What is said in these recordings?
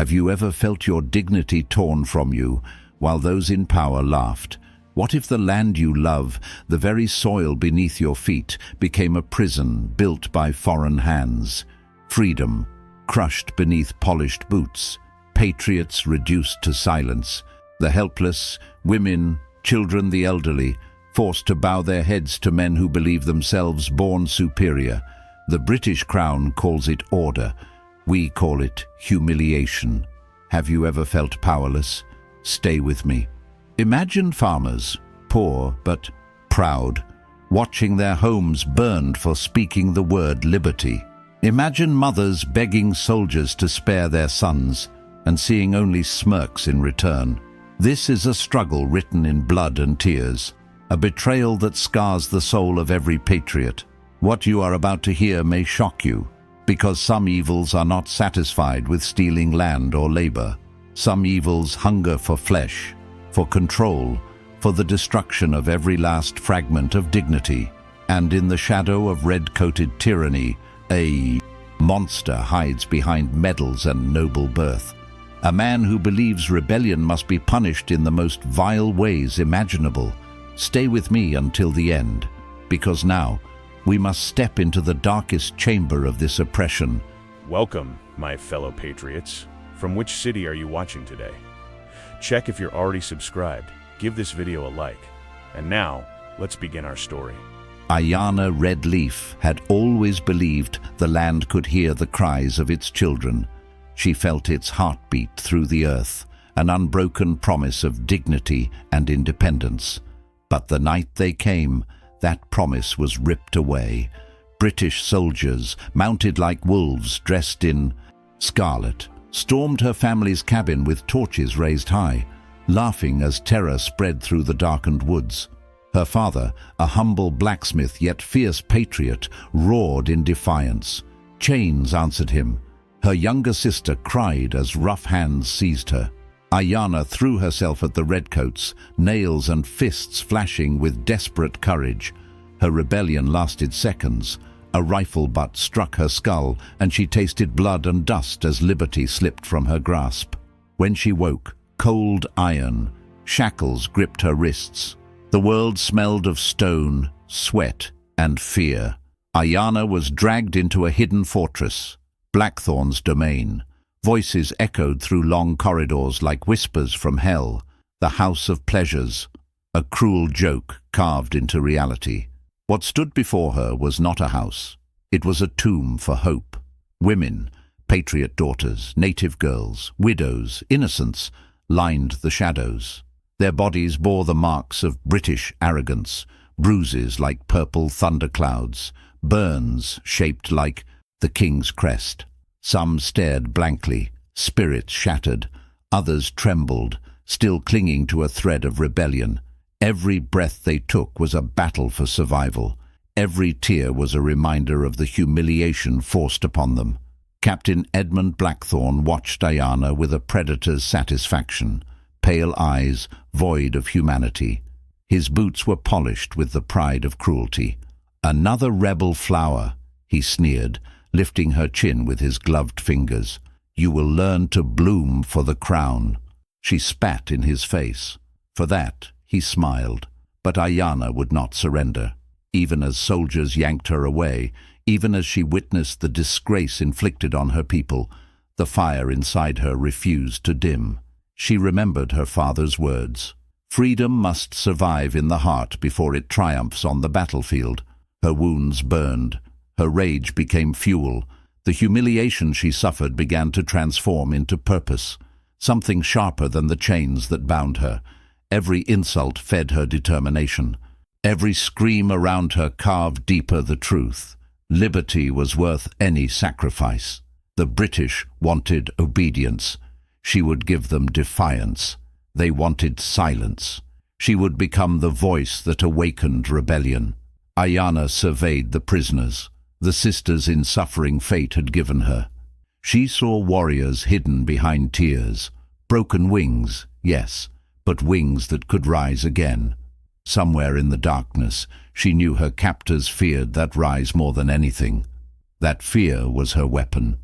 Have you ever felt your dignity torn from you while those in power laughed? What if the land you love, the very soil beneath your feet, became a prison built by foreign hands? Freedom crushed beneath polished boots, patriots reduced to silence, the helpless, women, children, the elderly, forced to bow their heads to men who believe themselves born superior. The British Crown calls it order. We call it humiliation. Have you ever felt powerless? Stay with me. Imagine farmers, poor but proud, watching their homes burned for speaking the word liberty. Imagine mothers begging soldiers to spare their sons and seeing only smirks in return. This is a struggle written in blood and tears, a betrayal that scars the soul of every patriot. What you are about to hear may shock you, because some evils are not satisfied with stealing land or labor. Some evils hunger for flesh, for control, for the destruction of every last fragment of dignity. And in the shadow of red-coated tyranny, a monster hides behind medals and noble birth. A man who believes rebellion must be punished in the most vile ways imaginable. Stay with me until the end, because now we must step into the darkest chamber of this oppression. Welcome, my fellow patriots. From which city are you watching today? Check if you're already subscribed. Give this video a like. And now, let's begin our story. Aiyana Red Leaf had always believed the land could hear the cries of its children. She felt its heartbeat through the earth, an unbroken promise of dignity and independence. But the night they came, that promise was ripped away. British soldiers, mounted like wolves dressed in scarlet, stormed her family's cabin with torches raised high, laughing as terror spread through the darkened woods. Her father, a humble blacksmith yet fierce patriot, roared in defiance. Chains answered him. Her younger sister cried as rough hands seized her. Aiyana threw herself at the redcoats, nails and fists flashing with desperate courage. Her rebellion lasted seconds. A rifle butt struck her skull, and she tasted blood and dust as liberty slipped from her grasp. When she woke, cold iron, shackles gripped her wrists. The world smelled of stone, sweat, and fear. Aiyana was dragged into a hidden fortress, Blackthorn's domain. Voices echoed through long corridors like whispers from hell, the house of pleasures, a cruel joke carved into reality. What stood before her was not a house. It was a tomb for hope. Women, patriot daughters, native girls, widows, innocents, lined the shadows. Their bodies bore the marks of British arrogance, bruises like purple thunderclouds, burns shaped like the king's crest. Some stared blankly, spirits shattered. Others trembled, still clinging to a thread of rebellion. Every breath they took was a battle for survival. Every tear was a reminder of the humiliation forced upon them. Captain Edmund Blackthorn watched Aiyana with a predator's satisfaction, pale eyes void of humanity. His boots were polished with the pride of cruelty. "Another rebel flower," he sneered, lifting her chin with his gloved fingers. "You will learn to bloom for the crown." She spat in his face. For that, he smiled. But Aiyana would not surrender. Even as soldiers yanked her away, even as she witnessed the disgrace inflicted on her people, the fire inside her refused to dim. She remembered her father's words. Freedom must survive in the heart before it triumphs on the battlefield. Her wounds burned. Her rage became fuel. The humiliation she suffered began to transform into purpose, something sharper than the chains that bound her. Every insult fed her determination. Every scream around her carved deeper the truth. Liberty was worth any sacrifice. The British wanted obedience. She would give them defiance. They wanted silence. She would become the voice that awakened rebellion. Aiyana surveyed the prisoners, the sisters in suffering fate had given her. She saw warriors hidden behind tears, broken wings, yes, but wings that could rise again. Somewhere in the darkness, she knew her captors feared that rise more than anything. That fear was her weapon.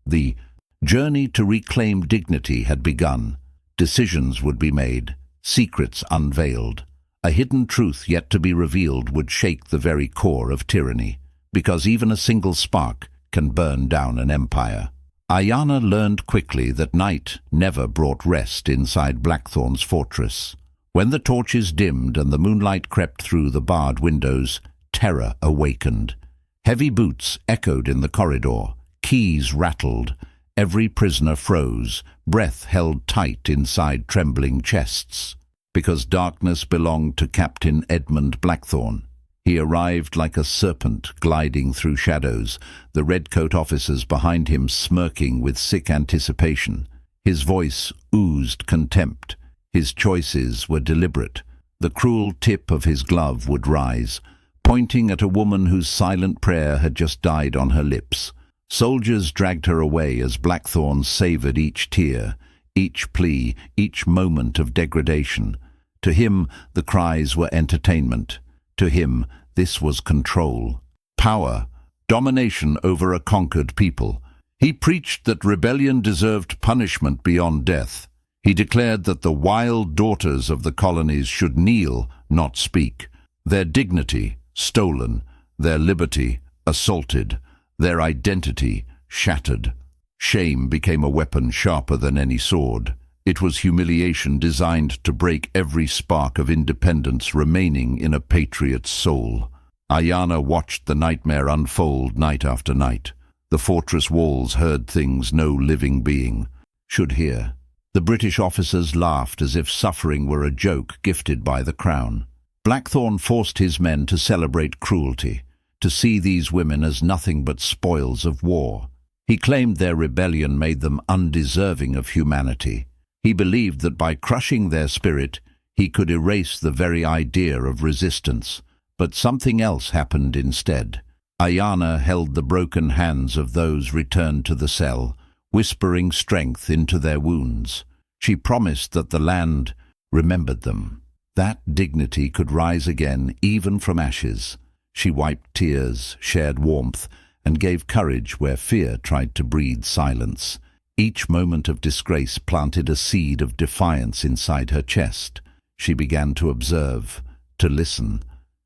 The journey to reclaim dignity had begun. Decisions would be made, secrets unveiled. A hidden truth yet to be revealed would shake the very core of tyranny, because even a single spark can burn down an empire. Aiyana learned quickly that night never brought rest inside Blackthorn's fortress. When the torches dimmed and the moonlight crept through the barred windows, terror awakened. Heavy boots echoed in the corridor, keys rattled, every prisoner froze, breath held tight inside trembling chests. Because darkness belonged to Captain Edmund Blackthorn. He arrived like a serpent gliding through shadows, the redcoat officers behind him smirking with sick anticipation. His voice oozed contempt. His choices were deliberate. The cruel tip of his glove would rise, pointing at a woman whose silent prayer had just died on her lips. Soldiers dragged her away as Blackthorn savoured each tear, each plea, each moment of degradation. To him, the cries were entertainment. To him, this was control. Power, domination over a conquered people. He preached that rebellion deserved punishment beyond death. He declared that the wild daughters of the colonies should kneel, not speak. Their dignity stolen, their liberty assaulted, their identity shattered. Shame became a weapon sharper than any sword. It was humiliation designed to break every spark of independence remaining in a patriot's soul. Aiyana watched the nightmare unfold night after night. The fortress walls heard things no living being should hear. The British officers laughed as if suffering were a joke gifted by the crown. Blackthorn forced his men to celebrate cruelty, to see these women as nothing but spoils of war. He claimed their rebellion made them undeserving of humanity. He believed that by crushing their spirit, he could erase the very idea of resistance. But something else happened instead. Aiyana held the broken hands of those returned to the cell, whispering strength into their wounds. She promised that the land remembered them. That dignity could rise again, even from ashes. She wiped tears, shared warmth, and gave courage where fear tried to breed silence. Each moment of disgrace planted a seed of defiance inside her chest. She began to observe, to listen.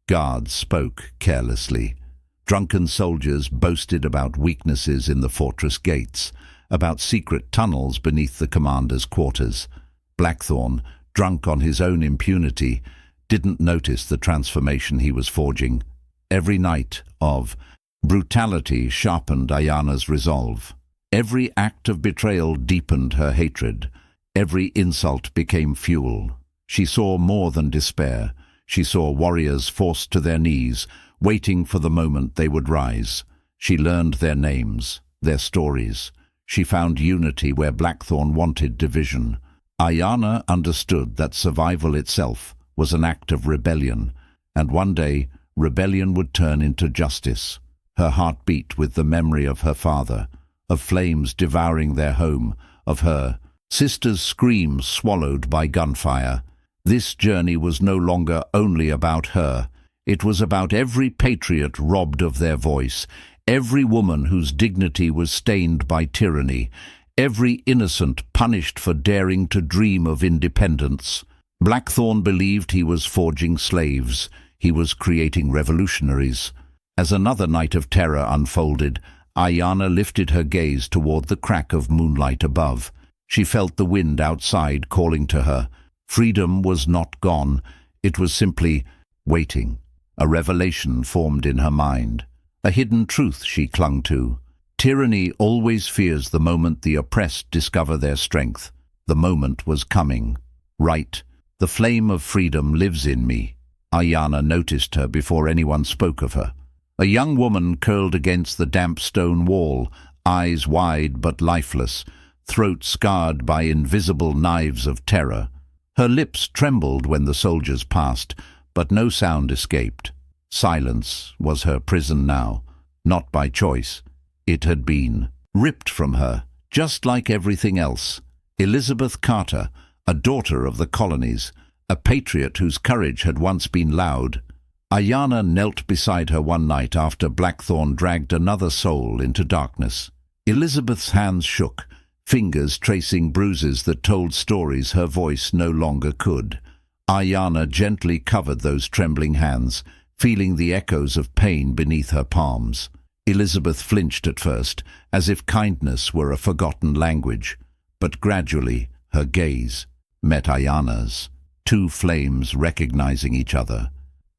Guards spoke carelessly. Drunken soldiers boasted about weaknesses in the fortress gates, about secret tunnels beneath the commander's quarters. Blackthorn, drunk on his own impunity, didn't notice the transformation he was forging. Every night of brutality sharpened Aiyana's resolve. Every act of betrayal deepened her hatred. Every insult became fuel. She saw more than despair. She saw warriors forced to their knees, waiting for the moment they would rise. She learned their names, their stories. She found unity where Blackthorn wanted division. Aiyana understood that survival itself was an act of rebellion, and one day rebellion would turn into justice. Her heart beat with the memory of her father, of flames devouring their home, of her sister's screams swallowed by gunfire. This journey was no longer only about her. It was about every patriot robbed of their voice, every woman whose dignity was stained by tyranny, every innocent punished for daring to dream of independence. Blackthorn believed he was forging slaves. He was creating revolutionaries. As another night of terror unfolded, Aiyana lifted her gaze toward the crack of moonlight above. She felt the wind outside calling to her. Freedom was not gone. It was simply waiting. A revelation formed in her mind. A hidden truth she clung to. Tyranny always fears the moment the oppressed discover their strength. The moment was coming. Right. The flame of freedom lives in me. Aiyana noticed her before anyone spoke of her. A young woman curled against the damp stone wall, eyes wide but lifeless, throat scarred by invisible knives of terror. Her lips trembled when the soldiers passed, but no sound escaped. Silence was her prison now, not by choice. It had been ripped from her, just like everything else. Elizabeth Carter, a daughter of the colonies, a patriot whose courage had once been loud. Aiyana knelt beside her one night after Blackthorn dragged another soul into darkness. Elizabeth's hands shook, fingers tracing bruises that told stories her voice no longer could. Aiyana gently covered those trembling hands, feeling the echoes of pain beneath her palms. Elizabeth flinched at first, as if kindness were a forgotten language, but gradually her gaze met Aiyana's, two flames recognizing each other.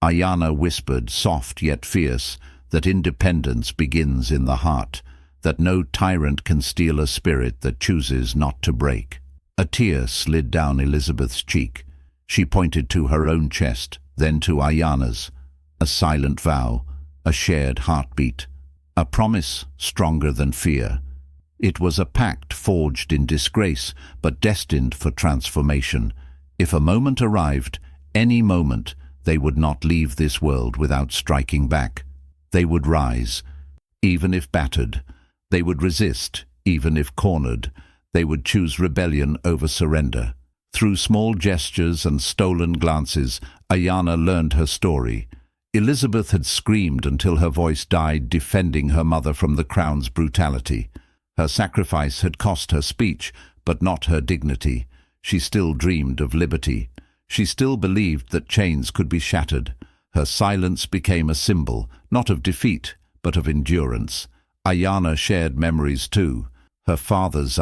Aiyana whispered, soft yet fierce, that independence begins in the heart, that no tyrant can steal a spirit that chooses not to break. A tear slid down Elizabeth's cheek. She pointed to her own chest, then to Aiyana's. A silent vow, a shared heartbeat, a promise stronger than fear. It was a pact forged in disgrace, but destined for transformation. If a moment arrived, any moment, they would not leave this world without striking back. They would rise, even if battered. They would resist, even if cornered. They would choose rebellion over surrender. Through small gestures and stolen glances, Aiyana learned her story. Elizabeth had screamed until her voice died, defending her mother from the crown's brutality. Her sacrifice had cost her speech, but not her dignity. She still dreamed of liberty. She still believed that chains could be shattered. Her silence became a symbol, not of defeat, but of endurance. Aiyana shared memories too. Her father's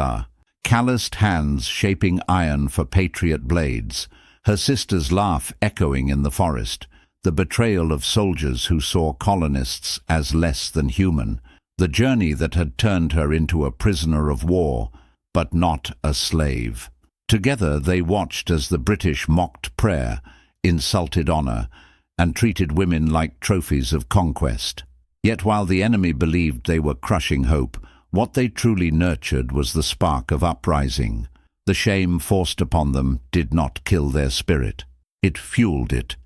calloused hands shaping iron for Patriot blades. Her sister's laugh echoing in the forest. The betrayal of soldiers who saw colonists as less than human. The journey that had turned her into a prisoner of war, but not a slave. Together they watched as the British mocked prayer, insulted honor, and treated women like trophies of conquest. Yet while the enemy believed they were crushing hope, what they truly nurtured was the spark of uprising. The shame forced upon them did not kill their spirit. It fueled it.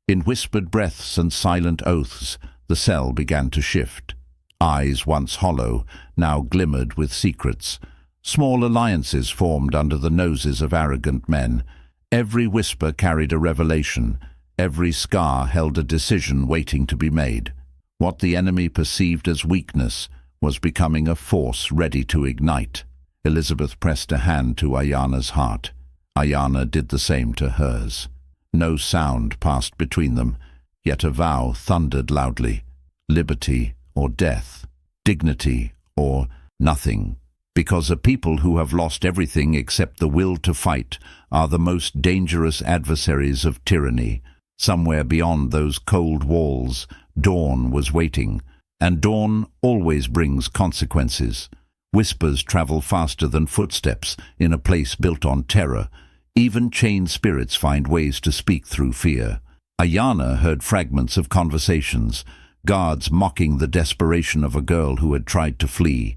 In whispered breaths and silent oaths, the cell began to shift. Eyes once hollow, now glimmered with secrets. Small alliances formed under the noses of arrogant men. Every whisper carried a revelation. Every scar held a decision waiting to be made. What the enemy perceived as weakness was becoming a force ready to ignite. Elizabeth pressed a hand to Aiyana's heart. Aiyana did the same to hers. No sound passed between them, yet a vow thundered loudly. Liberty or death, dignity or nothing. Because a people who have lost everything except the will to fight are the most dangerous adversaries of tyranny. Somewhere beyond those cold walls, dawn was waiting, and dawn always brings consequences. Whispers travel faster than footsteps in a place built on terror. Even chained spirits find ways to speak through fear. Aiyana heard fragments of conversations, guards mocking the desperation of a girl who had tried to flee,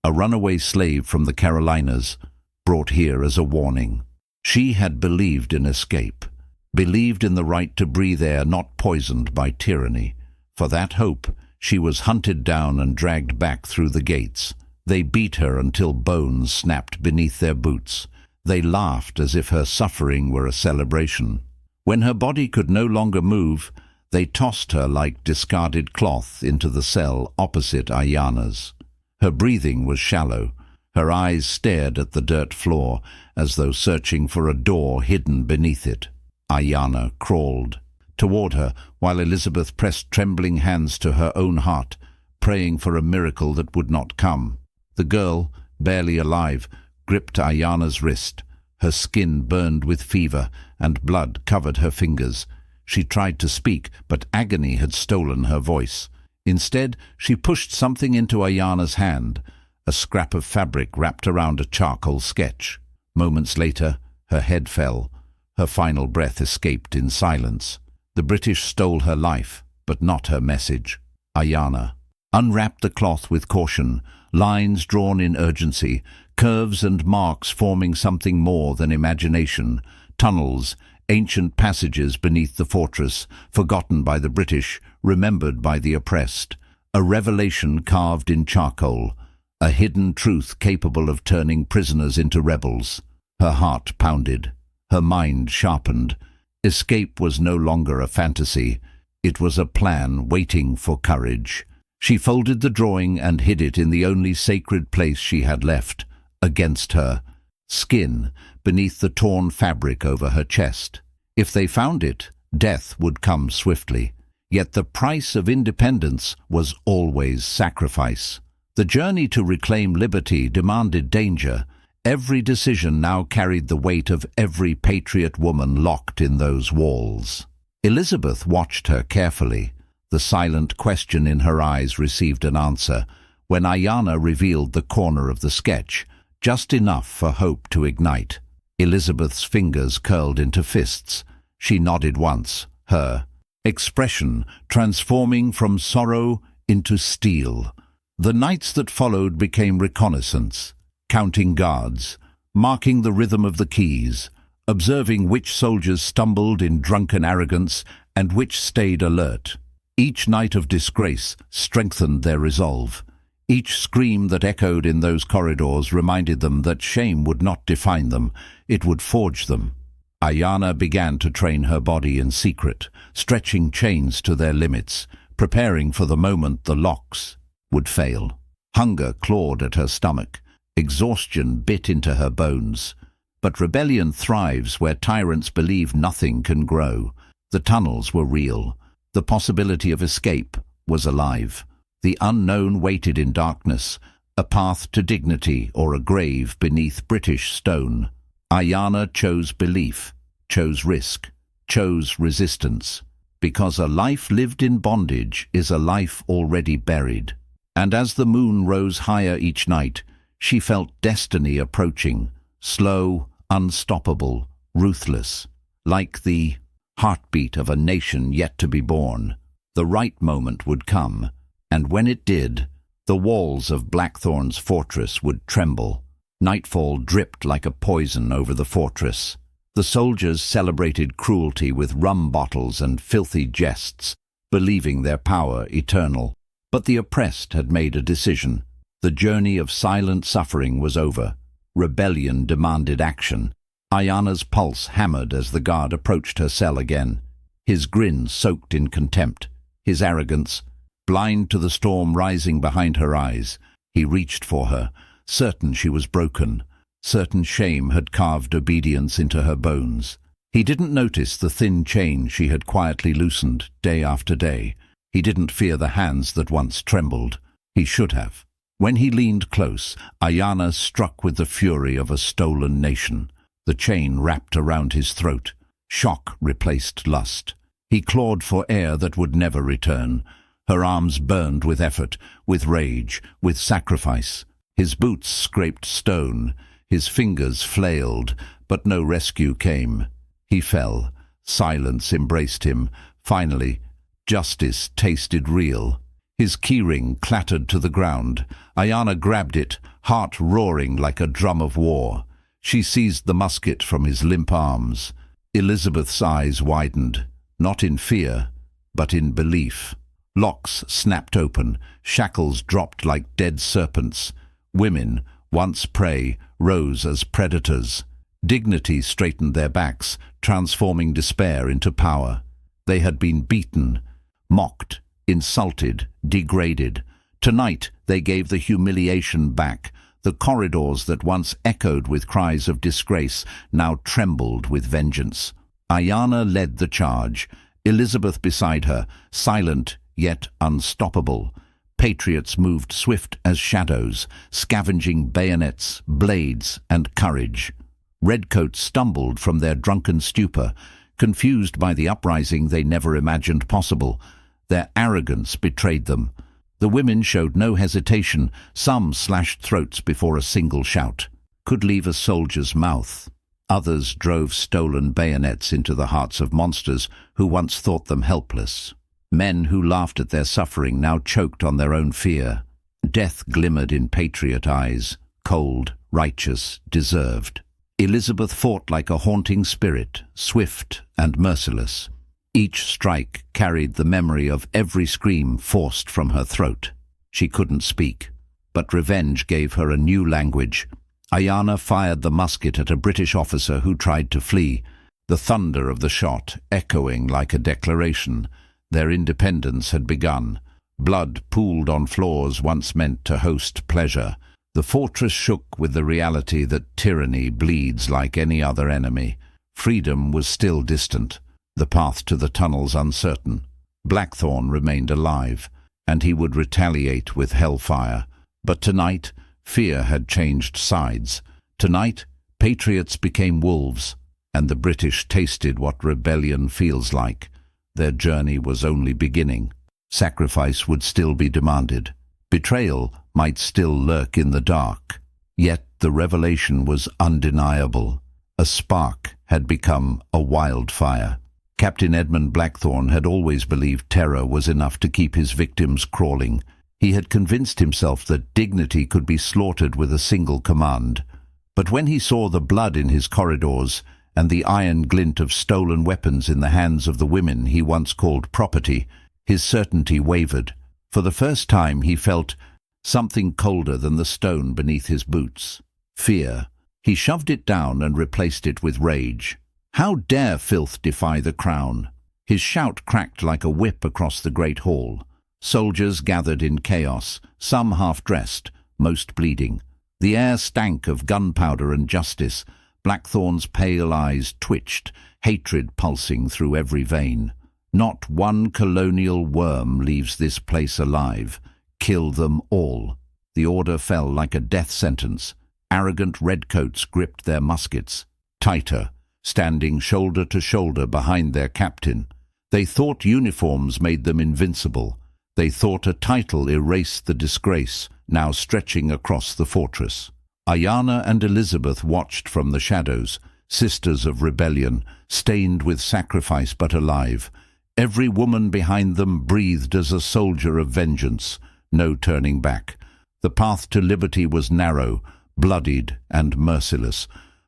a runaway slave from the Carolinas, brought here as a warning. She had believed in escape, believed in the right to breathe air not poisoned by tyranny. For that hope, she was hunted down and dragged back through the gates. They beat her until bones snapped beneath their boots. They laughed as if her suffering were a celebration. When her body could no longer move, they tossed her like discarded cloth into the cell opposite Aiyana's. Her breathing was shallow. Her eyes stared at the dirt floor, as though searching for a door hidden beneath it. Aiyana crawled toward her, while Elizabeth pressed trembling hands to her own heart, praying for a miracle that would not come. The girl, barely alive, gripped Aiyana's wrist. Her skin burned with fever, and blood covered her fingers. She tried to speak, but agony had stolen her voice. Instead, she pushed something into Aiyana's hand, a scrap of fabric wrapped around a charcoal sketch. Moments later, her head fell. Her final breath escaped in silence. The British stole her life, but not her message. Aiyana unwrapped the cloth with caution, lines drawn in urgency, curves and marks forming something more than imagination, tunnels, ancient passages beneath the fortress, forgotten by the British, remembered by the oppressed. A revelation carved in charcoal, a hidden truth capable of turning prisoners into rebels. Her heart pounded, her mind sharpened. Escape was no longer a fantasy. It was a plan waiting for courage. She folded the drawing and hid it in the only sacred place she had left, against her, skin beneath the torn fabric over her chest. If they found it, death would come swiftly. Yet the price of independence was always sacrifice. The journey to reclaim liberty demanded danger. Every decision now carried the weight of every patriot woman locked in those walls. Elizabeth watched her carefully. The silent question in her eyes received an answer when Aiyana revealed the corner of the sketch, just enough for hope to ignite. Elizabeth's fingers curled into fists. She nodded once, her expression transforming from sorrow into steel. The nights that followed became reconnaissance, counting guards, marking the rhythm of the keys, observing which soldiers stumbled in drunken arrogance and which stayed alert. Each night of disgrace strengthened their resolve. Each scream that echoed in those corridors reminded them that shame would not define them, it would forge them. Aiyana began to train her body in secret, stretching chains to their limits, preparing for the moment the locks would fail. Hunger clawed at her stomach. Exhaustion bit into her bones. But rebellion thrives where tyrants believe nothing can grow. The tunnels were real. The possibility of escape was alive. The unknown waited in darkness, a path to dignity or a grave beneath British stone. Aiyana chose belief, chose risk, chose resistance, because a life lived in bondage is a life already buried. And as the moon rose higher each night, she felt destiny approaching, slow, unstoppable, ruthless, like the heartbeat of a nation yet to be born. The right moment would come, and when it did, the walls of Blackthorn's fortress would tremble. Nightfall dripped like a poison over the fortress. The soldiers celebrated cruelty with rum bottles and filthy jests, believing their power eternal. But the oppressed had made a decision. The journey of silent suffering was over. Rebellion demanded action. Aiyana's pulse hammered as the guard approached her cell again. His grin soaked in contempt, his arrogance blind to the storm rising behind her eyes. He reached for her, certain she was broken, certain shame had carved obedience into her bones. He didn't notice the thin chain she had quietly loosened day after day. He didn't fear the hands that once trembled. He should have. When he leaned close, Aiyana struck with the fury of a stolen nation. The chain wrapped around his throat. Shock replaced lust. He clawed for air that would never return. Her arms burned with effort, with rage, with sacrifice. His boots scraped stone. His fingers flailed, but no rescue came. He fell. Silence embraced him. Finally, justice tasted real. His keyring clattered to the ground. Aiyana grabbed it, heart roaring like a drum of war. She seized the musket from his limp arms. Elizabeth's eyes widened, not in fear, but in belief. Locks snapped open, shackles dropped like dead serpents. Women, once prey, rose as predators. Dignity straightened their backs, transforming despair into power. They had been beaten, mocked, insulted, degraded. Tonight they gave the humiliation back. The corridors that once echoed with cries of disgrace now trembled with vengeance. Aiyana led the charge, Elizabeth beside her, silent yet unstoppable. Patriots moved swift as shadows, scavenging bayonets, blades, and courage. Redcoats stumbled from their drunken stupor, confused by the uprising they never imagined possible. Their arrogance betrayed them. The women showed no hesitation. Some slashed throats before a single shout could leave a soldier's mouth. Others drove stolen bayonets into the hearts of monsters who once thought them helpless. Men who laughed at their suffering now choked on their own fear. Death glimmered in Patriot eyes, cold, righteous, deserved. Elizabeth fought like a haunting spirit, swift and merciless. Each strike carried the memory of every scream forced from her throat. She couldn't speak, but revenge gave her a new language. Aiyana fired the musket at a British officer who tried to flee, the thunder of the shot echoing like a declaration. Their independence had begun. Blood pooled on floors once meant to host pleasure. The fortress shook with the reality that tyranny bleeds like any other enemy. Freedom was still distant, the path to the tunnels uncertain. Blackthorn remained alive, and he would retaliate with hellfire. But tonight, fear had changed sides. Tonight, patriots became wolves, and the British tasted what rebellion feels like. Their journey was only beginning. Sacrifice would still be demanded. Betrayal might still lurk in the dark. Yet the revelation was undeniable. A spark had become a wildfire. Captain Edmund Blackthorn had always believed terror was enough to keep his victims crawling. He had convinced himself that dignity could be slaughtered with a single command. But when he saw the blood in his corridors and the iron glint of stolen weapons in the hands of the women he once called property, his certainty wavered. For the first time he felt something colder than the stone beneath his boots. Fear. He shoved it down and replaced it with rage. How dare filth defy the crown? His shout cracked like a whip across the great hall. Soldiers gathered in chaos, some half-dressed, most bleeding. The air stank of gunpowder and justice. Blackthorn's pale eyes twitched, hatred pulsing through every vein. Not one colonial worm leaves this place alive. Kill them all. The order fell like a death sentence. Arrogant redcoats gripped their muskets, tighter, standing shoulder to shoulder behind their captain. They thought uniforms made them invincible. They thought a title erased the disgrace, now stretching across the fortress. Aiyana and Elizabeth watched from the shadows, sisters of rebellion, stained with sacrifice but alive. Every woman behind them breathed as a soldier of vengeance. No turning back. The path to liberty was narrow, bloodied and merciless.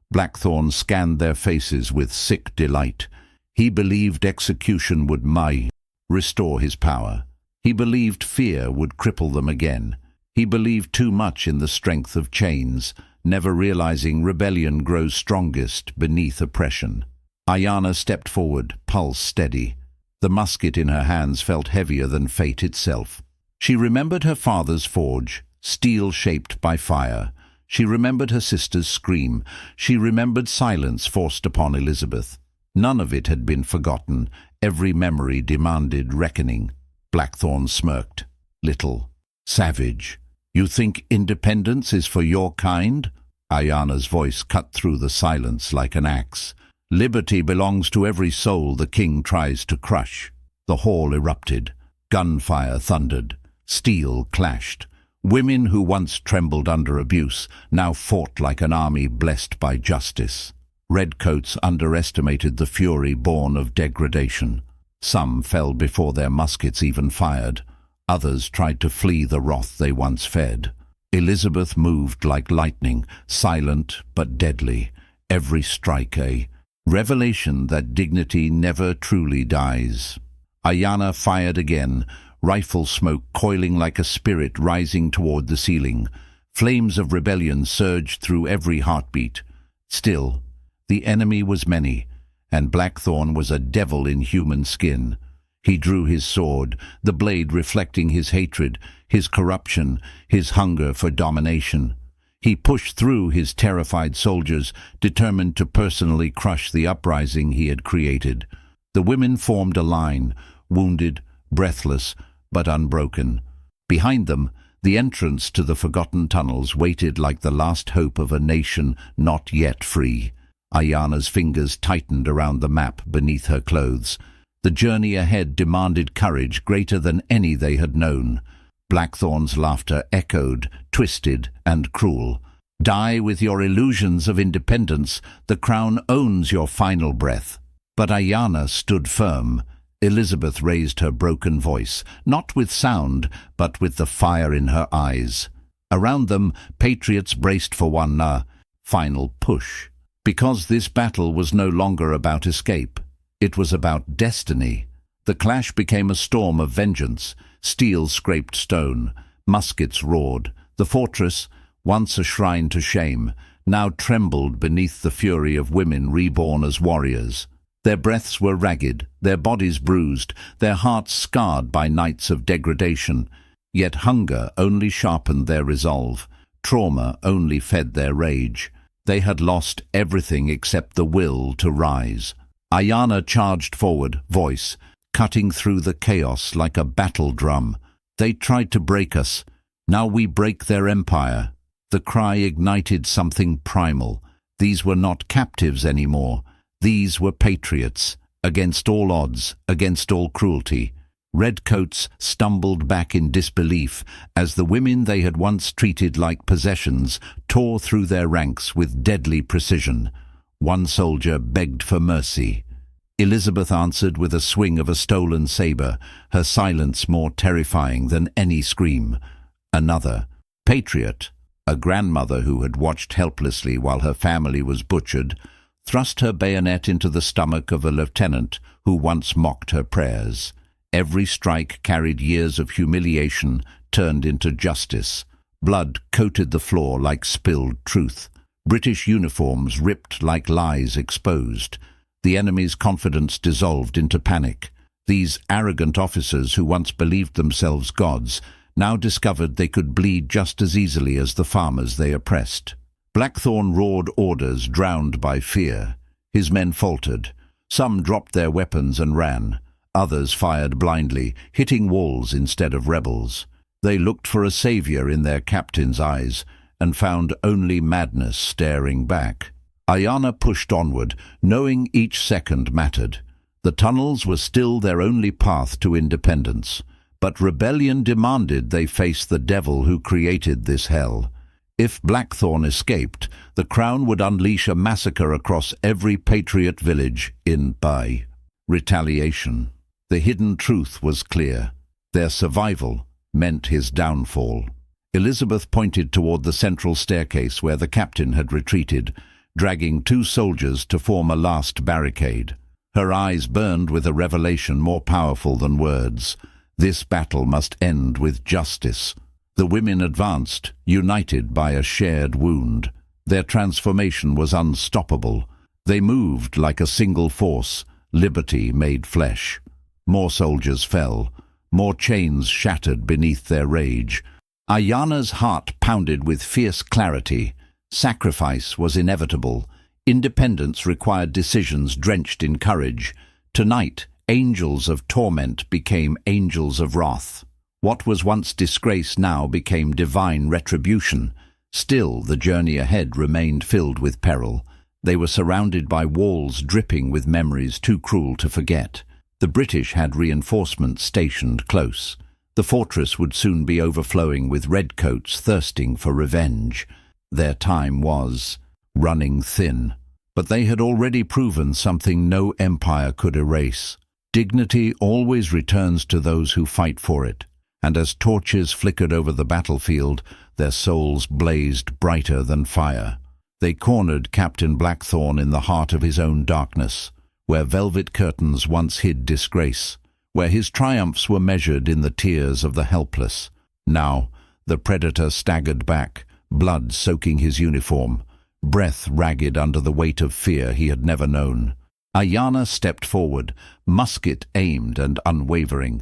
Blackthorn scanned their faces with sick delight. He believed execution would restore his power. He believed fear would cripple them again. He believed too much in the strength of chains, never realizing rebellion grows strongest beneath oppression. Aiyana stepped forward, pulse steady. The musket in her hands felt heavier than fate itself. She remembered her father's forge, steel shaped by fire. She remembered her sister's scream. She remembered silence forced upon Elizabeth. None of it had been forgotten. Every memory demanded reckoning. Blackthorn smirked. Little. Savage. You think independence is for your kind? Aiyana's voice cut through the silence like an axe. Liberty belongs to every soul the king tries to crush. The hall erupted. Gunfire thundered. Steel clashed. Women who once trembled under abuse now fought like an army blessed by justice. Redcoats underestimated the fury born of degradation. Some fell before their muskets even fired. Others tried to flee the wrath they once fed. Elizabeth moved like lightning, silent but deadly. Every strike a revelation that dignity never truly dies. Aiyana fired again, rifle smoke coiling like a spirit rising toward the ceiling. Flames of rebellion surged through every heartbeat. Still, the enemy was many, and Blackthorn was a devil in human skin. He drew his sword, the blade reflecting his hatred, his corruption, his hunger for domination. He pushed through his terrified soldiers, determined to personally crush the uprising he had created. The women formed a line, wounded, breathless, but unbroken. Behind them, the entrance to the forgotten tunnels waited like the last hope of a nation not yet free. Aiyana's fingers tightened around the map beneath her clothes. The journey ahead demanded courage greater than any they had known. Blackthorn's laughter echoed, twisted and cruel. Die with your illusions of independence. The crown owns your final breath. But Aiyana stood firm. Elizabeth raised her broken voice, not with sound, but with the fire in her eyes. Around them, patriots braced for one final push. Because this battle was no longer about escape. It was about destiny. The clash became a storm of vengeance. Steel scraped stone. Muskets roared. The fortress, once a shrine to shame, now trembled beneath the fury of women reborn as warriors. Their breaths were ragged, their bodies bruised, their hearts scarred by nights of degradation. Yet hunger only sharpened their resolve. Trauma only fed their rage. They had lost everything except the will to rise. Aiyana charged forward, voice cutting through the chaos like a battle drum. They tried to break us. Now we break their empire. The cry ignited something primal. These were not captives anymore. These were patriots, against all odds, against all cruelty. Redcoats stumbled back in disbelief as the women they had once treated like possessions tore through their ranks with deadly precision. One soldier begged for mercy. Elizabeth answered with a swing of a stolen saber, her silence more terrifying than any scream. Another, Patriot, a grandmother who had watched helplessly while her family was butchered, thrust her bayonet into the stomach of a lieutenant who once mocked her prayers. Every strike carried years of humiliation turned into justice. Blood coated the floor like spilled truth. British uniforms ripped like lies exposed. The enemy's confidence dissolved into panic. These arrogant officers who once believed themselves gods now discovered they could bleed just as easily as the farmers they oppressed. Blackthorn roared orders drowned by fear. His men faltered. Some dropped their weapons and ran. Others fired blindly, hitting walls instead of rebels. They looked for a savior in their captain's eyes and found only madness staring back. Aiyana pushed onward, knowing each second mattered. The tunnels were still their only path to independence, but rebellion demanded they face the devil who created this hell. If Blackthorn escaped, the Crown would unleash a massacre across every Patriot village in by retaliation. The hidden truth was clear. Their survival meant his downfall. Elizabeth pointed toward the central staircase where the captain had retreated, dragging 2 soldiers to form a last barricade. Her eyes burned with a revelation more powerful than words. This battle must end with justice. The women advanced, united by a shared wound. Their transformation was unstoppable. They moved like a single force, liberty made flesh. More soldiers fell. More chains shattered beneath their rage. Aiyana's heart pounded with fierce clarity. Sacrifice was inevitable. Independence required decisions drenched in courage. Tonight, angels of torment became angels of wrath. What was once disgrace now became divine retribution. Still, the journey ahead remained filled with peril. They were surrounded by walls dripping with memories too cruel to forget. The British had reinforcements stationed close. The fortress would soon be overflowing with redcoats thirsting for revenge. Their time was running thin. But they had already proven something no empire could erase. Dignity always returns to those who fight for it. And as torches flickered over the battlefield, their souls blazed brighter than fire. They cornered Captain Blackthorn in the heart of his own darkness, where velvet curtains once hid disgrace, where his triumphs were measured in the tears of the helpless. Now, the predator staggered back, blood soaking his uniform, breath ragged under the weight of fear he had never known. Aiyana stepped forward, musket aimed and unwavering.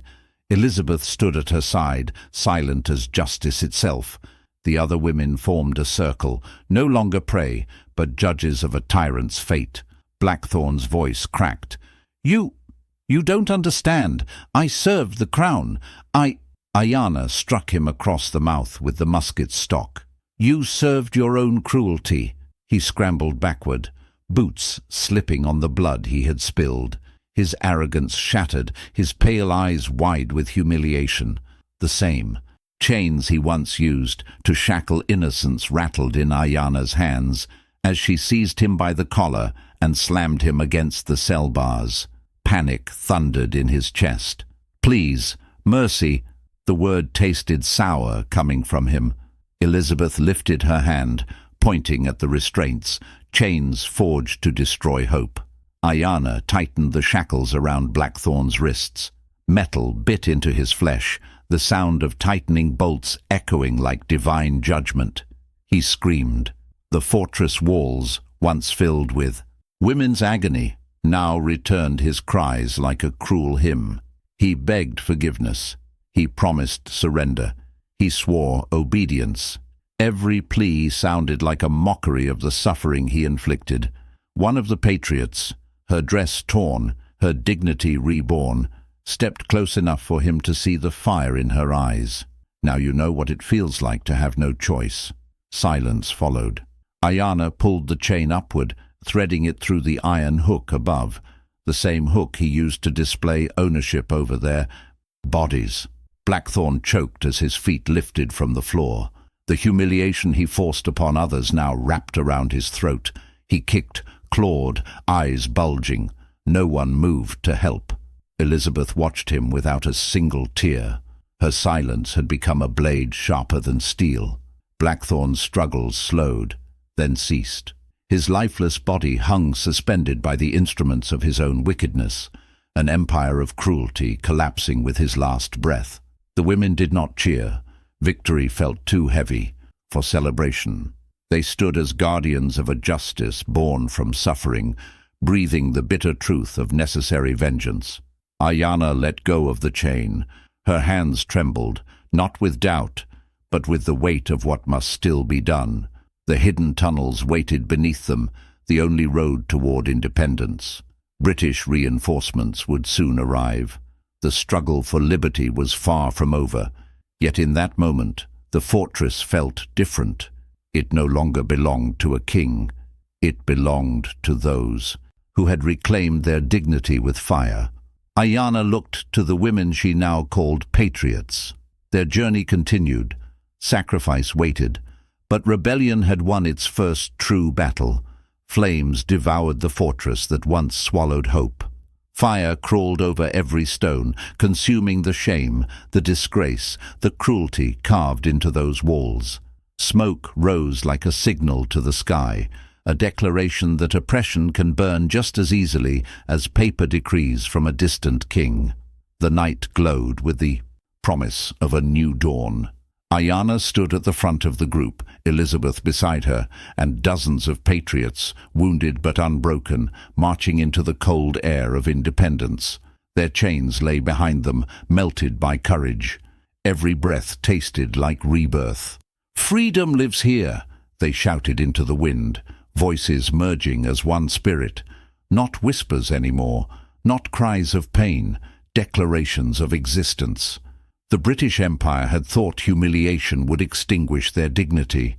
Elizabeth stood at her side, silent as justice itself. The other women formed a circle, no longer prey, but judges of a tyrant's fate. Blackthorn's voice cracked. You don't understand. I served the Crown. Aiyana struck him across the mouth with the musket's stock. You served your own cruelty. He scrambled backward, boots slipping on the blood he had spilled. His arrogance shattered, his pale eyes wide with humiliation. The same chains he once used to shackle innocence rattled in Aiyana's hands as she seized him by the collar and slammed him against the cell bars. Panic thundered in his chest. Please, mercy. The word tasted sour coming from him. Elizabeth lifted her hand, pointing at the restraints, chains forged to destroy hope. Aiyana tightened the shackles around Blackthorn's wrists. Metal bit into his flesh, the sound of tightening bolts echoing like divine judgment. He screamed. The fortress walls, once filled with women's agony, now returned his cries like a cruel hymn. He begged forgiveness. He promised surrender. He swore obedience. Every plea sounded like a mockery of the suffering he inflicted. One of the patriots, her dress torn, her dignity reborn, stepped close enough for him to see the fire in her eyes. "Now you know what it feels like to have no choice." Silence followed. Aiyana pulled the chain upward, threading it through the iron hook above, the same hook he used to display ownership over their bodies. Blackthorn choked as his feet lifted from the floor. The humiliation he forced upon others now wrapped around his throat. He kicked, clawed, eyes bulging. No one moved to help. Elizabeth watched him without a single tear. Her silence had become a blade sharper than steel. Blackthorn's struggles slowed, then ceased. His lifeless body hung suspended by the instruments of his own wickedness, an empire of cruelty collapsing with his last breath. The women did not cheer. Victory felt too heavy for celebration. They stood as guardians of a justice born from suffering, breathing the bitter truth of necessary vengeance. Aiyana let go of the chain. Her hands trembled, not with doubt, but with the weight of what must still be done. The hidden tunnels waited beneath them, the only road toward independence. British reinforcements would soon arrive. The struggle for liberty was far from over. Yet in that moment, the fortress felt different. It no longer belonged to a king. It belonged to those who had reclaimed their dignity with fire. Aiyana looked to the women she now called patriots. Their journey continued. Sacrifice waited. But rebellion had won its first true battle. Flames devoured the fortress that once swallowed hope. Fire crawled over every stone, consuming the shame, the disgrace, the cruelty carved into those walls. Smoke rose like a signal to the sky, a declaration that oppression can burn just as easily as paper decrees from a distant king. The night glowed with the promise of a new dawn. Aiyana stood at the front of the group, Elizabeth beside her, and dozens of patriots, wounded but unbroken, marching into the cold air of independence. Their chains lay behind them, melted by courage. Every breath tasted like rebirth. "Freedom lives here," they shouted into the wind, voices merging as one spirit. Not whispers anymore, not cries of pain, declarations of existence. The British Empire had thought humiliation would extinguish their dignity.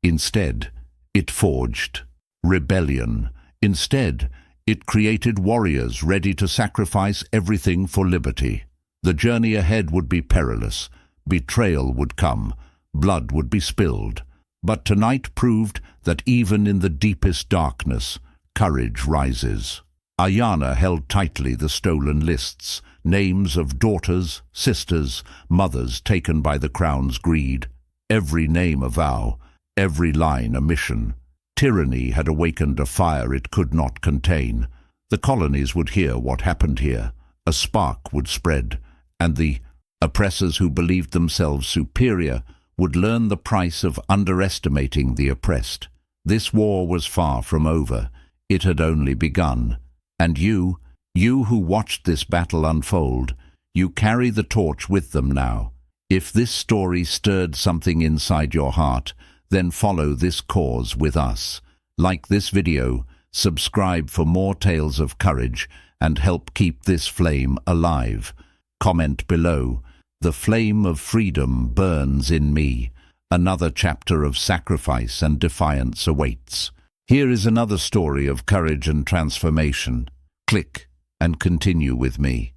Instead, it forged rebellion. Instead, it created warriors ready to sacrifice everything for liberty. The journey ahead would be perilous. Betrayal would come. Blood would be spilled. But tonight proved that even in the deepest darkness, courage rises. Aiyana held tightly the stolen lists, names of daughters, sisters, mothers taken by the crown's greed. Every name a vow, every line a mission. Tyranny had awakened a fire it could not contain. The colonies would hear what happened here. A spark would spread, and the oppressors who believed themselves superior would learn the price of underestimating the oppressed. This war was far from over. It had only begun. And you who watched this battle unfold, you carry the torch with them now. If this story stirred something inside your heart, then follow this cause with us. Like this video, subscribe for more tales of courage, and help keep this flame alive. Comment below. The flame of freedom burns in me. Another chapter of sacrifice and defiance awaits. Here is another story of courage and transformation. Click and continue with me.